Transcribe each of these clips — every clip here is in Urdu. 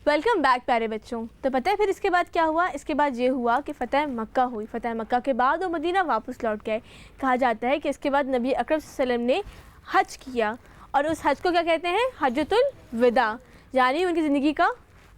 ویلکم بیک پیارے بچوں. تو پتہ ہے پھر اس کے بعد کیا ہوا؟ اس کے بعد یہ ہوا کہ فتح مکہ ہوئی. فتح مکہ کے بعد وہ مدینہ واپس لوٹ گئے. کہا جاتا ہے کہ اس کے بعد نبی اکرم صلی اللہ علیہ وسلم نے حج کیا, اور اس حج کو کیا کہتے ہیں؟ حجۃ الوداع, یعنی ان کی زندگی کا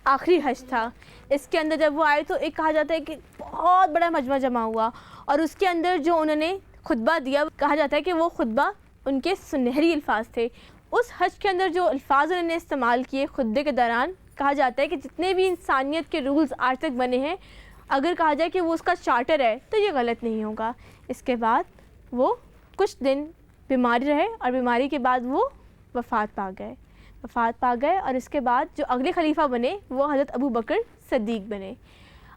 آخری حج تھا. اس کے اندر جب وہ آئے تو ایک کہا جاتا ہے کہ بہت بڑا مجمع جمع ہوا, اور اس کے اندر جو انہوں نے خطبہ دیا, کہا جاتا ہے کہ وہ خطبہ ان کے سنہری الفاظ تھے. اس حج کے اندر جو الفاظ انہوں نے استعمال کیے خطبے کے دوران, کہا جاتا ہے کہ جتنے بھی انسانیت کے رولز آج تک بنے ہیں, اگر کہا جائے کہ وہ اس کا چارٹر ہے تو یہ غلط نہیں ہوگا. اس کے بعد وہ کچھ دن بیماری رہے, اور بیماری کے بعد وہ وفات پا گئے. اور اس کے بعد جو اگلے خلیفہ بنے وہ حضرت ابو بکر صدیق بنے.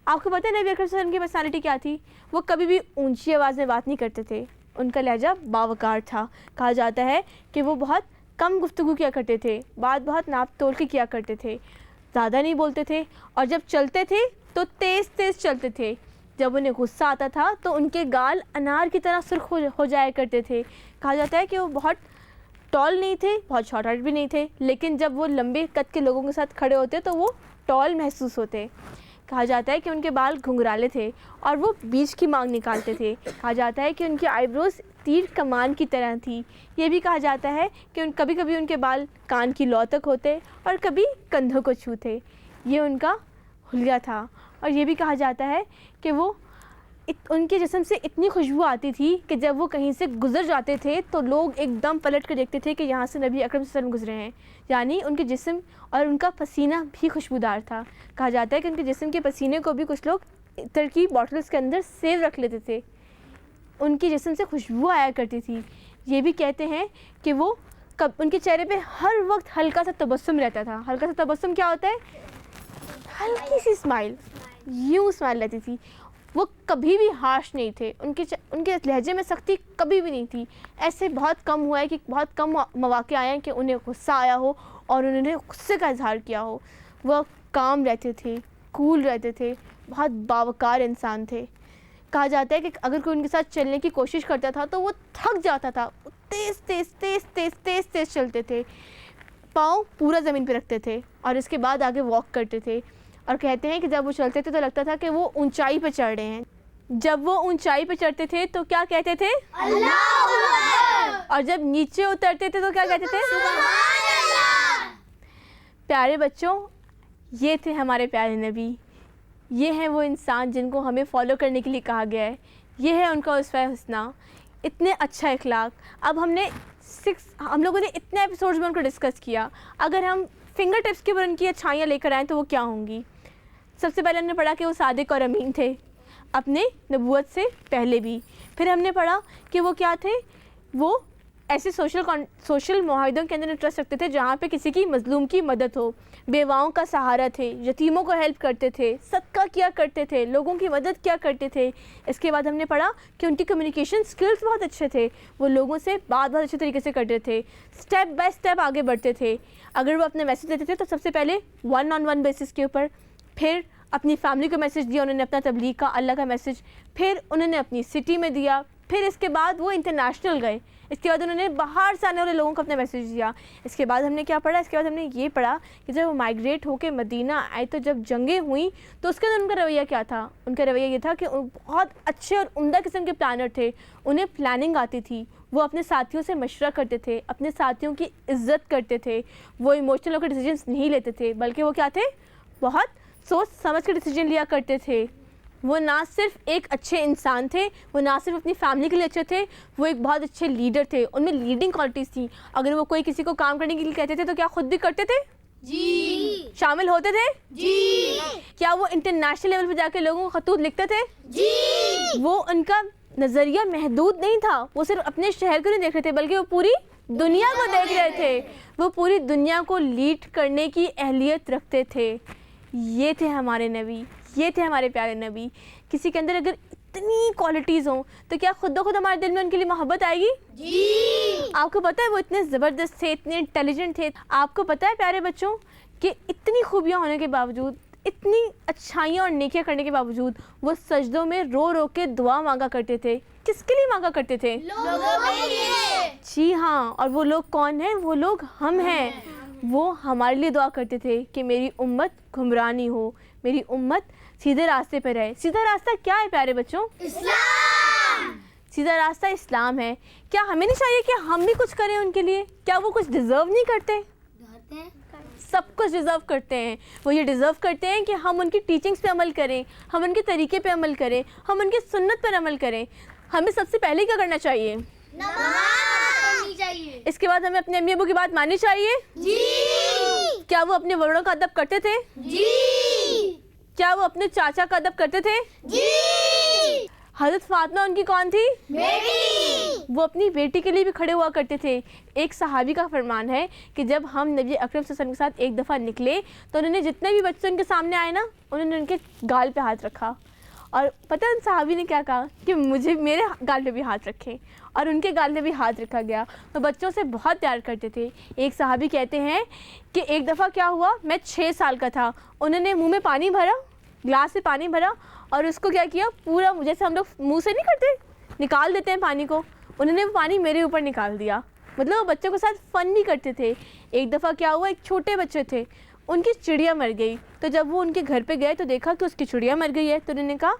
آپ کو پتہ ہے نبی اکرم صلی اللہ علیہ وسلم کی پرسنالٹی کیا تھی؟ وہ کبھی بھی اونچی آواز میں بات نہیں کرتے تھے. ان کا لہجہ باوقار تھا. کہا جاتا ہے کہ وہ بہت کم گفتگو کیا کرتے تھے, بات بہت ناپ تول کے کیا کرتے تھے, زیادہ نہیں بولتے تھے, اور جب چلتے تھے تو تیز تیز چلتے تھے. جب انہیں غصہ آتا تھا تو ان کے گال انار کی طرح سرخ ہو جایا کرتے تھے. کہا جاتا ہے کہ وہ بہت ٹال نہیں تھے, بہت شارٹ ہائٹ بھی نہیں تھے, لیکن جب وہ لمبے قد کے لوگوں کے ساتھ کھڑے ہوتے تو وہ ٹال محسوس ہوتے. کہا جاتا ہے کہ ان کے بال گھنگرالے تھے اور وہ بیچ کی مانگ نکالتے تھے. کہا جاتا ہے کہ ان کی آئی بروز تیر کمان کی طرح تھی. یہ بھی کہا جاتا ہے کہ کبھی کبھی ان کے بال کان کی لو تک ہوتے اور کبھی کندھوں کو چھوتے. یہ ان کا حلیہ تھا. اور یہ بھی کہا جاتا ہے کہ وہ ان کے جسم سے اتنی خوشبو آتی تھی کہ جب وہ کہیں سے گزر جاتے تھے تو لوگ ایک دم پلٹ کر دیکھتے تھے کہ یہاں سے نبی اکرم صلی اللہ علیہ وسلم گزرے ہیں. یعنی ان کے جسم اور ان کا پسینہ بھی خوشبودار تھا. کہا جاتا ہے کہ ان کے جسم کے پسینے کو بھی کچھ لوگ عطر کی باٹلز کے اندر سیو رکھ لیتے تھے. ان کے جسم سے خوشبو آیا کرتی تھی. یہ بھی کہتے ہیں کہ وہ ان کے چہرے پہ ہر وقت ہلکا سا تبسم رہتا تھا. ہلکا سا تبسم کیا ہوتا ہے؟ ہلکی سی اسمائل, یوں اسمائل رہتی تھی. وہ کبھی بھی ہارش نہیں تھے. ان کے لہجے میں سختی کبھی بھی نہیں تھی. ایسے بہت کم ہوا ہے کہ بہت کم مواقع آئے ہیں کہ انہیں غصہ آیا ہو اور انہوں نے غصے کا اظہار کیا ہو. وہ کام رہتے تھے, کول رہتے تھے, بہت باوقار انسان تھے. کہا جاتا ہے کہ اگر کوئی ان کے ساتھ چلنے کی کوشش کرتا تھا تو وہ تھک جاتا تھا. تیز تیز تیز تیز تیز تیز چلتے تھے, پاؤں پورا زمین پہ رکھتے تھے اور اس کے بعد آگے واک کرتے تھے. اور کہتے ہیں کہ جب وہ چلتے تھے تو لگتا تھا کہ وہ اونچائی پہ چڑھ رہے ہیں. جب وہ اونچائی پہ چڑھتے تھے تو کیا کہتے تھے؟ اللہ اکبر. اور جب نیچے اترتے تھے تو کیا کہتے تھے؟ سبحان اللہ. پیارے بچوں, یہ تھے ہمارے پیارے نبی. یہ ہیں وہ انسان جن کو ہمیں فالو کرنے کے لیے کہا گیا ہے. یہ ہے ان کا اسوہ حسنہ. اتنے اچھا اخلاق. اب ہم لوگوں نے اتنے ایپیسوڈز میں ان کو ڈسکس کیا. اگر ہم فنگر ٹپس کے اوپر ان کی اچھائیاں لے کر آئیں تو وہ کیا ہوں گی؟ سب سے پہلے ہم نے پڑھا کہ وہ صادق اور امین تھے اپنے نبوت سے پہلے بھی. پھر ہم نے پڑھا کہ وہ کیا تھے؟ وہ ایسے سوشل معاہدوں کے اندر انٹرسٹ رکھتے تھے جہاں پہ کسی کی مظلوم کی مدد ہو. بیواؤں کا سہارا تھے, یتیموں کو ہیلپ کرتے تھے, صدقہ کیا کرتے تھے, لوگوں کی مدد کیا کرتے تھے. اس کے بعد ہم نے پڑھا کہ ان کی کمیونیکیشن سکلز بہت اچھے تھے. وہ لوگوں سے بات بہت اچھے طریقے سے کرتے تھے, اسٹیپ بائی اسٹیپ آگے بڑھتے تھے. اگر وہ اپنے میسج دیتے تھے تو سب سے پہلے 1-on-1 بیسس کے اوپر, پھر اپنی فیملی کو میسج دیا انہوں نے, اپنا تبلیغ کا اللہ کا میسج, پھر انہوں نے اپنی سٹی میں دیا, پھر اس کے بعد وہ انٹرنیشنل گئے, اس کے بعد انہوں نے باہر سے آنے والے لوگوں کو اپنا میسج دیا. اس کے بعد ہم نے کیا پڑھا؟ اس کے بعد ہم نے یہ پڑھا کہ جب وہ مائگریٹ ہو کے مدینہ آئے تو جب جنگیں ہوئیں تو اس کے اندر ان کا رویہ کیا تھا؟ ان کا رویہ یہ تھا کہ بہت اچھے اور عمدہ قسم کے پلانر تھے. انہیں پلاننگ آتی تھی, وہ اپنے ساتھیوں سے مشورہ کرتے تھے, اپنے ساتھیوں کی عزت کرتے تھے. وہ ایموشنل ہو کے ڈیسیجنس نہیں لیتے تھے بلکہ وہ کیا تھے؟ بہت سوچ سمجھ کے ڈیسیجن لیا کرتے تھے. وہ نہ صرف ایک اچھے انسان تھے, وہ نہ صرف اپنی فیملی کے لیے اچھے تھے, وہ ایک بہت اچھے لیڈر تھے. ان میں لیڈنگ کوالٹیز تھیں. اگر وہ کوئی کسی کو کام کرنے کے لیے کہتے تھے تو کیا خود بھی کرتے تھے؟ جی. شامل ہوتے تھے؟ جی. کیا وہ انٹرنیشنل لیول پہ جا کے لوگوں کو خطوط لکھتے تھے؟ جی. وہ ان کا نظریہ محدود نہیں تھا, وہ صرف اپنے شہر کو نہیں دیکھ رہے تھے بلکہ وہ پوری دنیا کو دیکھ رہے تھے. وہ پوری دنیا کو لیڈ کرنے کی اہلیت رکھتے تھے. یہ تھے ہمارے نبی, یہ تھے ہمارے پیارے نبی. کسی کے اندر اگر اتنی کوالٹیز ہوں تو کیا خود بخود ہمارے دل میں ان کے لیے محبت آئے گی؟ جی. آپ کو پتہ ہے وہ اتنے زبردست تھے, اتنے انٹیلیجنٹ تھے. آپ کو پتہ ہے پیارے بچوں کہ اتنی خوبیاں ہونے کے باوجود, اتنی اچھائیاں اور نیکیاں کرنے کے باوجود وہ سجدوں میں رو رو کے دعا مانگا کرتے تھے. کس کے لیے مانگا کرتے تھے؟ لوگوں کے لیے. جی ہاں, اور وہ لوگ کون ہیں؟ وہ لوگ ہم ہیں. وہ ہمارے لیے دعا کرتے تھے کہ میری امت گمراہ ہو، میری امت سیدھے راستے پہ رہے۔ سیدھا راستہ کیا ہے پیارے بچوں؟ اسلام۔ سیدھا راستہ اسلام ہے۔ کیا ہمیں نہیں چاہیے کہ ہم بھی کچھ کریں ان کے لیے؟ کیا وہ کچھ ڈیزرو نہیں کرتے؟ سب کچھ ڈیزرو کرتے ہیں۔ وہ یہ ڈیزرو کرتے ہیں کہ ہم ان کی ٹیچنگز پہ عمل کریں، ہم ان کے طریقے پہ عمل کریں، ہم ان کی سنت پر عمل کریں۔ ہمیں سب سے پہلے کیا کرنا چاہیے؟ نماز پڑھنی چاہیے۔ اس کے بعد ہمیں اپنے امی ابو کی بات ماننی چاہیے۔ جی۔ کیا وہ اپنے بڑوں کا ادب کرتے تھے؟ جی۔ کیا وہ اپنے چاچا کا ادب کرتے تھے؟ جی۔ حضرت فاطمہ ان کی کون تھی؟ بیٹی۔ وہ اپنی بیٹی کے لیے بھی کھڑے ہوا کرتے تھے۔ ایک صحابی کا فرمان ہے کہ جب ہم نبی اکرم صلی اللہ علیہ وسلم کے ساتھ ایک دفعہ نکلے تو انہوں نے جتنے بھی بچے ان کے سامنے آئے نا، انہوں نے ان کے گال پہ ہاتھ رکھا، اور پتہ ان صحابی نے کیا کہا کہ مجھے میرے گال پہ بھی ہاتھ رکھیں، اور ان کے گال پہ بھی ہاتھ رکھا گیا۔ تو بچوں سے بہت پیار کرتے تھے۔ ایک صحابی کہتے ہیں کہ ایک دفعہ کیا ہوا، میں 6 سال کا تھا، انہوں نے منہ میں پانی بھرا، گلاس سے پانی بھرا، اور اس کو کیا کیا، پورا جیسے ہم لوگ منہ سے نہیں کرتے، نکال دیتے ہیں پانی کو، انہوں نے وہ پانی میرے اوپر نکال دیا۔ مطلب وہ بچوں کے ساتھ فن بھی کرتے تھے۔ ایک دفعہ کیا ہوا، ایک چھوٹے بچے تھے، ان کی چڑیا مر گئی، تو جب وہ ان کے گھر پہ گئے تو دیکھا کہ اس کی چڑیا مر گئی ہے، تو انہوں نے کہا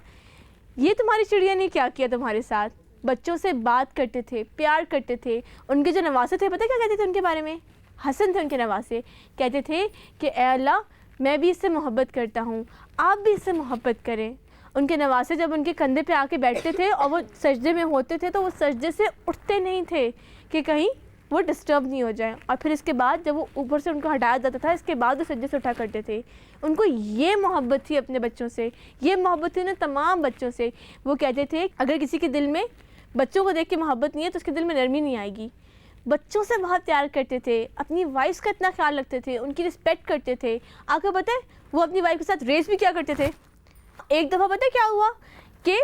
یہ تمہاری چڑیا نے کیا کیا تمہارے ساتھ؟ بچوں سے بات کرتے تھے، پیار کرتے تھے۔ ان کے جو نواسے تھے، پتہ کیا کہتے تھے ان کے بارے میں؟ حسن تھے ان کے نواسے، کہتے تھے کہ اے اللہ میں بھی اس سے محبت کرتا ہوں، آپ بھی اس سے محبت کریں۔ ان کے نواسے جب ان کے کندھے پہ آ کے بیٹھتے تھے اور وہ سجدے میں ہوتے تھے تو وہ سجدے سے اٹھتے نہیں تھے کہ کہیں وہ ڈسٹرب نہیں ہو جائیں، اور پھر اس کے بعد جب وہ اوپر سے ان کو ہٹایا جاتا تھا، اس کے بعد وہ سجدے سے اٹھا کرتے تھے۔ ان کو یہ محبت تھی اپنے بچوں سے، یہ محبت تھی انہیں تمام بچوں سے۔ وہ کہتے تھے اگر کسی کے دل میں بچوں کو دیکھ کے محبت نہیں ہے تو اس کے دل میں نرمی نہیں آئے گی۔ بچوں سے بہت پیار کرتے تھے، اپنی وائفس کا اتنا خیال رکھتے تھے، ان کی رسپیکٹ کرتے تھے۔ آپ کو پتہ ہے وہ اپنی وائف کے ساتھ ریس بھی کیا کرتے تھے؟ ایک دفعہ پتہ کیا ہوا کہ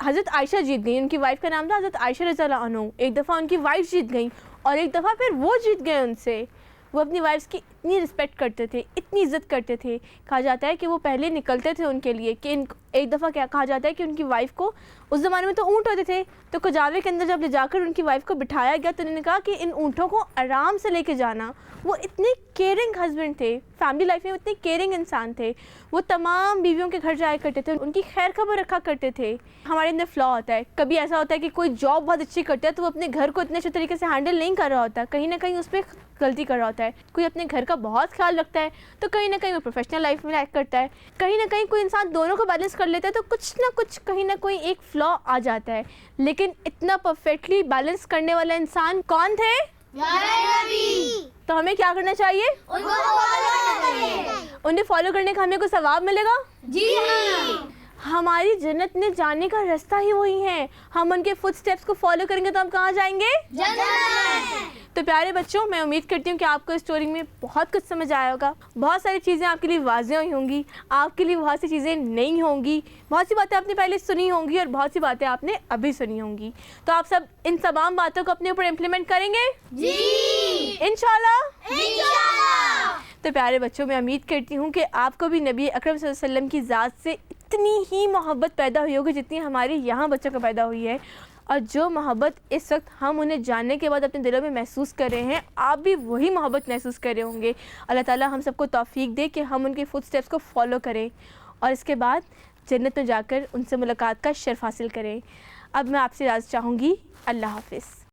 حضرت عائشہ جیت گئیں، ان کی وائف کا نام تھا حضرت عائشہ رضی اللہ عنہ۔ ایک دفعہ ان کی وائف جیت گئیں اور ایک دفعہ پھر وہ جیت گئے ان سے۔ وہ اپنی وائفس کی اتنی رسپیکٹ کرتے تھے، اتنی عزت کرتے تھے، کہا جاتا ہے کہ وہ پہلے نکلتے تھے ان کے لیے کہ ایک دفعہ کیا کہا جاتا ہے کہ ان کی وائف کو، اس زمانے میں تو اونٹ ہوتے تھے، تو کجاوے کے اندر جب لے جا کر ان کی وائف کو بٹھایا گیا تو انہوں نے کہا کہ ان اونٹوں کو آرام سے لے کے جانا۔ وہ اتنے کیئرنگ ہسبینڈ تھے، فیملی لائف میں اتنے کیئرنگ انسان تھے۔ وہ تمام بیویوں کے گھر جایا کرتے تھے، ان کی خیر خبر رکھا کرتے تھے۔ ہمارے اندر فلا ہوتا ہے، کبھی ایسا ہوتا ہے کہ کوئی جاب بہت اچھی کرتا ہے تو وہ اپنے گھر کو اتنے اچھے طریقے سے ہینڈل نہیں کر رہا ہوتا، کہیں نہ کہیں اس پہ غلطی کر رہا ہوتا ہے۔ کوئی اپنے گھر کا بہت خیال رکھتا ہے تو کہیں نہ کہیں وہ پروفیشنل لائف میں لائک کرتا ہے، کہیں نہ کہیں کوئی انسان دونوں کو بیلنس کر لیتا ہے تو کچھ نہ کچھ کہیں نہ کوئی ایک فلا آ جاتا ہے۔ لیکن اتنا پرفیکٹلی بیلنس کرنے والا انسان کون تھے؟ تو ہمیں کیا کرنا چاہیے؟ انہیں فالو کرنے کا ہمیں کوئی ثواب ملے گا؟ جی ہاں۔ ہماری جنت میں جانے کا راستہ ہی وہی ہے، ہم ان کے فٹ سٹیپس کو فالو کریں گے تو ہم کہاں جائیں گے؟ جنت۔ تو پیارے بچوں، میں امید کرتی ہوں کہ آپ کو اس اسٹوری میں بہت کچھ سمجھ آیا ہوگا، بہت ساری چیزیں آپ کے لیے واضح ہوئی ہوں گی، آپ کے لیے بہت سی چیزیں نہیں ہوں گی، بہت سی باتیں آپ نے پہلے سنی ہوں گی اور بہت سی باتیں آپ نے ابھی سنی ہوں گی۔ تو آپ سب ان تمام باتوں کو اپنے اوپر امپلیمنٹ کریں گے؟ جی انشاءاللہ۔ انشاءاللہ۔ تو پیارے بچوں، میں امید کرتی ہوں کہ آپ کو بھی نبی اکرم صلی اللہ علیہ وسلم کی ذات سے اتنی ہی محبت پیدا ہوئی ہوگی جتنی ہماری یہاں بچوں کو پیدا ہوئی ہے، اور جو محبت اس وقت ہم انہیں جاننے کے بعد اپنے دلوں میں محسوس کر رہے ہیں، آپ بھی وہی محبت محسوس کر رہے ہوں گے۔ اللہ تعالیٰ ہم سب کو توفیق دے کہ ہم ان کے فٹ سٹیپس کو فالو کریں اور اس کے بعد جنت میں جا کر ان سے ملاقات کا شرف حاصل کریں۔ اب میں آپ سے اجازت چاہوں گی، اللہ حافظ۔